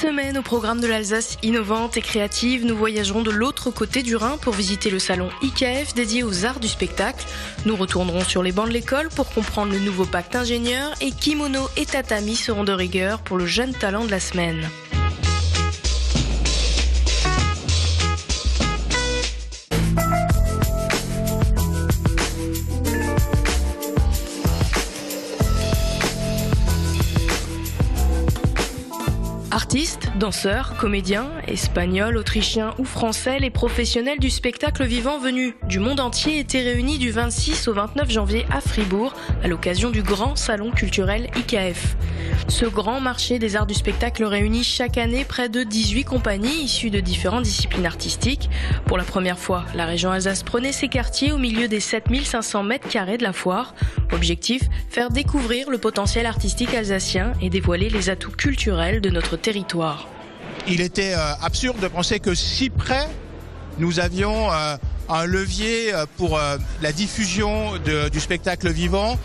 semaine, au programme de l'Alsace innovante et créative, nous voyagerons de l'autre côté du Rhin pour visiter le salon IKF dédié aux arts du spectacle. Nous retournerons sur les bancs de l'école pour comprendre le nouveau pacte ingénieur et kimono et tatami seront de rigueur pour le jeune talent de la semaine. Artistes, danseurs, comédiens, espagnols, autrichiens ou français, les professionnels du spectacle vivant venus du monde entier étaient réunis du 26 au 29 janvier à Fribourg à l'occasion du grand salon culturel IKF. Ce grand marché des arts du spectacle réunit chaque année près de 18 compagnies issues de différentes disciplines artistiques. Pour la première fois, la région Alsace prenait ses quartiers au milieu des 7500 mètres carrés de la foire. Objectif, faire découvrir le potentiel artistique alsacien et dévoiler les atouts culturels de notre territoire. Il était absurde de penser que si près, nous avions un levier pour la diffusion du spectacle vivant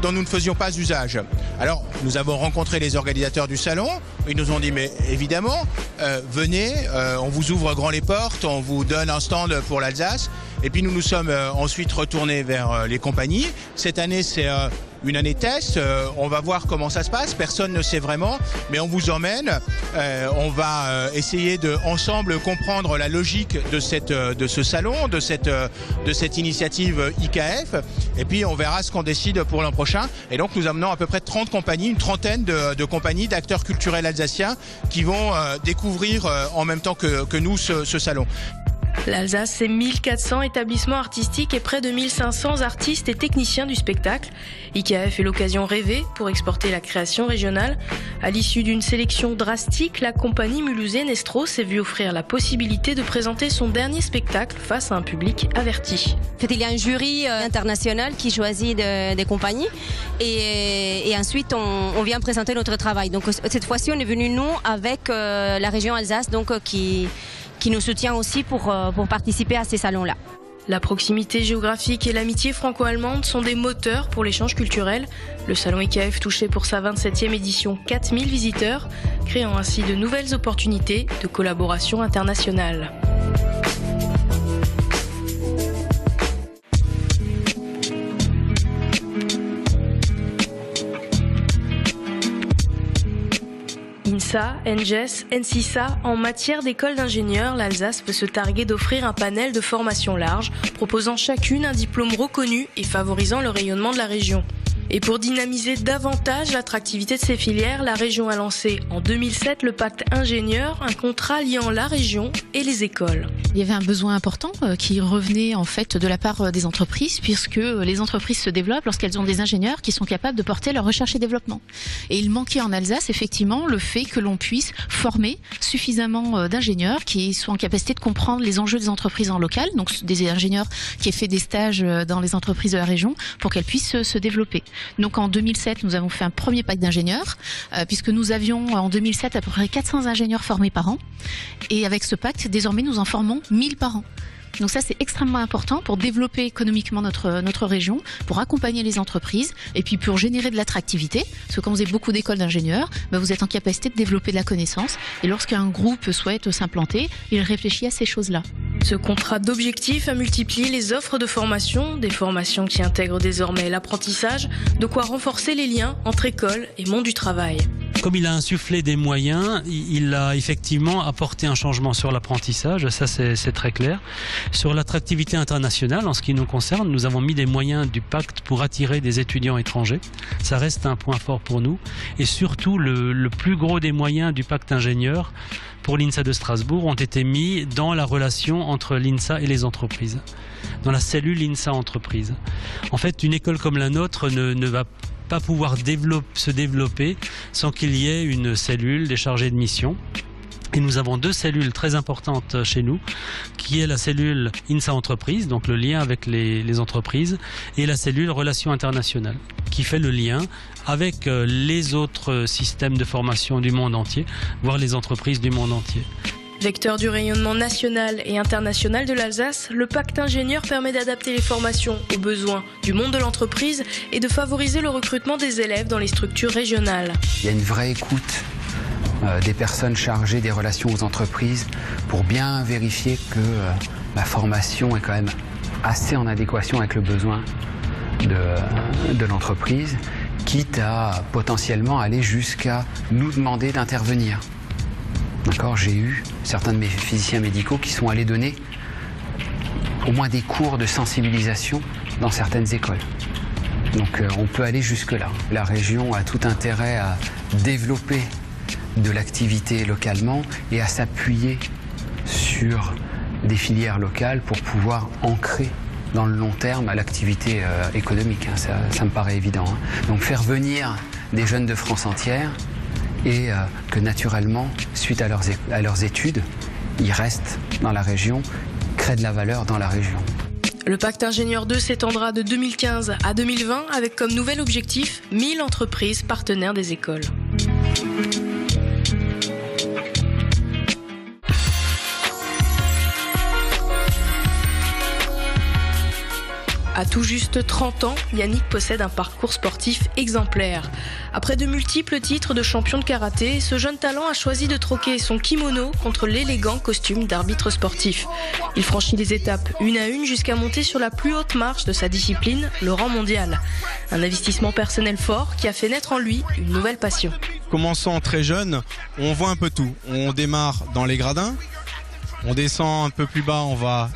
dont nous ne faisions pas usage. Alors, nous avons rencontré les organisateurs du salon. Ils nous ont dit, mais évidemment, venez, on vous ouvre grand les portes, on vous donne un stand pour l'Alsace. Et puis nous nous sommes ensuite retournés vers les compagnies. Cette année, c'est une année test. On va voir comment ça se passe. Personne ne sait vraiment, mais on vous emmène. On va essayer de ensemble comprendre la logique de ce salon, de cette initiative IKF. Et puis on verra ce qu'on décide pour l'an prochain. Et donc nous amenons à peu près 30 compagnies, une trentaine de compagnies, d'acteurs culturels alsaciens qui vont découvrir en même temps que nous ce salon. L'Alsace, c'est 1400 établissements artistiques et près de 1500 artistes et techniciens du spectacle. IKF est l'occasion rêvée pour exporter la création régionale. À l'issue d'une sélection drastique, la compagnie mulhousienne Estro s'est vue offrir la possibilité de présenter son dernier spectacle face à un public averti. En fait, il y a un jury international qui choisit des compagnies et ensuite on vient présenter notre travail. Donc cette fois-ci, on est venu nous avec la région Alsace donc qui nous soutient aussi pour participer à ces salons-là. La proximité géographique et l'amitié franco-allemande sont des moteurs pour l'échange culturel. Le salon IKF touchait pour sa 27e édition 4000 visiteurs, créant ainsi de nouvelles opportunités de collaboration internationale. INSA, NGES, NCISA, en matière d'école d'ingénieurs, l'Alsace peut se targuer d'offrir un panel de formations larges, proposant chacune un diplôme reconnu et favorisant le rayonnement de la région. Et pour dynamiser davantage l'attractivité de ces filières, la région a lancé en 2007 le pacte ingénieur, un contrat liant la région et les écoles. Il y avait un besoin important qui revenait en fait de la part des entreprises, puisque les entreprises se développent lorsqu'elles ont des ingénieurs qui sont capables de porter leur recherche et développement. Et il manquait en Alsace effectivement le fait que l'on puisse former suffisamment d'ingénieurs qui soient en capacité de comprendre les enjeux des entreprises en local, donc des ingénieurs qui aient fait des stages dans les entreprises de la région pour qu'elles puissent se développer. Donc en 2007, nous avons fait un premier pacte d'ingénieurs, puisque nous avions en 2007 à peu près 400 ingénieurs formés par an. Et avec ce pacte, désormais, nous en formons 1000 par an. Donc ça, c'est extrêmement important pour développer économiquement notre région, pour accompagner les entreprises et puis pour générer de l'attractivité. Parce que quand vous avez beaucoup d'écoles d'ingénieurs, vous êtes en capacité de développer de la connaissance. Et lorsqu'un groupe souhaite s'implanter, il réfléchit à ces choses-là. Ce contrat d'objectifs a multiplié les offres de formation, des formations qui intègrent désormais l'apprentissage, de quoi renforcer les liens entre écoles et monde du travail. Comme il a insufflé des moyens, il a effectivement apporté un changement sur l'apprentissage, ça c'est très clair. Sur l'attractivité internationale, en ce qui nous concerne, nous avons mis des moyens du pacte pour attirer des étudiants étrangers. Ça reste un point fort pour nous. Et surtout, le plus gros des moyens du pacte ingénieur pour l'INSA de Strasbourg ont été mis dans la relation entre l'INSA et les entreprises, dans la cellule INSA Entreprise. En fait, une école comme la nôtre ne va pas pouvoir se développer sans qu'il y ait une cellule des chargés de mission. Et nous avons deux cellules très importantes chez nous, qui est la cellule INSA Entreprise, donc le lien avec les entreprises, et la cellule Relations internationales, qui fait le lien avec les autres systèmes de formation du monde entier, voire les entreprises du monde entier. Vecteur du rayonnement national et international de l'Alsace, le pacte ingénieur permet d'adapter les formations aux besoins du monde de l'entreprise et de favoriser le recrutement des élèves dans les structures régionales. Il y a une vraie écoute des personnes chargées des relations aux entreprises pour bien vérifier que la formation est quand même assez en adéquation avec le besoin de l'entreprise, quitte à potentiellement aller jusqu'à nous demander d'intervenir. D'accord, j'ai eu certains de mes physiciens médicaux qui sont allés donner au moins des cours de sensibilisation dans certaines écoles. Donc on peut aller jusque-là. La région a tout intérêt à développer de l'activité localement et à s'appuyer sur des filières locales pour pouvoir ancrer dans le long terme à l'activité économique. Ça me paraît évident. Donc faire venir des jeunes de France entière et que naturellement, suite à leurs études, ils restent dans la région, créent de la valeur dans la région. Le pacte Ingénieur 2 s'étendra de 2015 à 2020 avec comme nouvel objectif 1000 entreprises partenaires des écoles. À tout juste 30 ans, Yannick possède un parcours sportif exemplaire. Après de multiples titres de champion de karaté, ce jeune talent a choisi de troquer son kimono contre l'élégant costume d'arbitre sportif. Il franchit les étapes une à une jusqu'à monter sur la plus haute marche de sa discipline, le rang mondial. Un investissement personnel fort qui a fait naître en lui une nouvelle passion. Commençant très jeune, on voit un peu tout. On démarre dans les gradins, on descend un peu plus bas, on va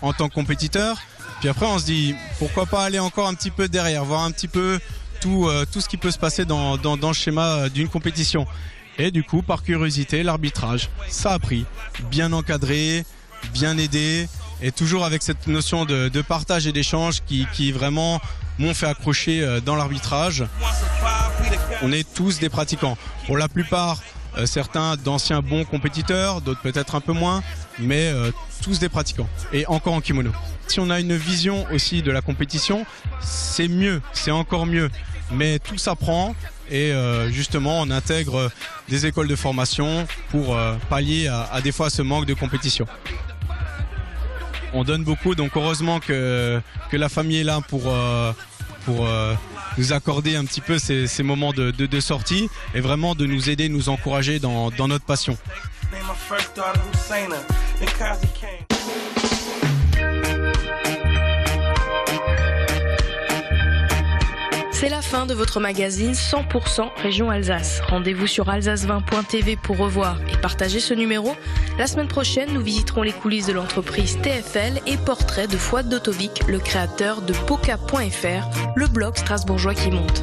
en tant que compétiteur. Puis après, on se dit, pourquoi pas aller encore un petit peu derrière, voir un petit peu tout ce qui peut se passer dans le schéma d'une compétition. Et du coup, par curiosité, l'arbitrage, ça a pris. Bien encadré, bien aidé, et toujours avec cette notion de partage et d'échange qui vraiment m'ont fait accrocher dans l'arbitrage. On est tous des pratiquants. Pour la plupart, certains d'anciens bons compétiteurs, d'autres peut-être un peu moins, mais tous des pratiquants, et encore en kimono. Si on a une vision aussi de la compétition, c'est mieux, c'est encore mieux. Mais tout s'apprend et justement on intègre des écoles de formation pour pallier à des fois ce manque de compétition. On donne beaucoup, donc heureusement que la famille est là pour nous accorder un petit peu ces moments de sortie et vraiment de nous aider, nous encourager dans notre passion. C'est la fin de votre magazine 100% Région Alsace. Rendez-vous sur alsace20.tv pour revoir et partager ce numéro. La semaine prochaine, nous visiterons les coulisses de l'entreprise TFL et portrait de Fouad Dotovic, le créateur de Poca.fr, le blog strasbourgeois qui monte.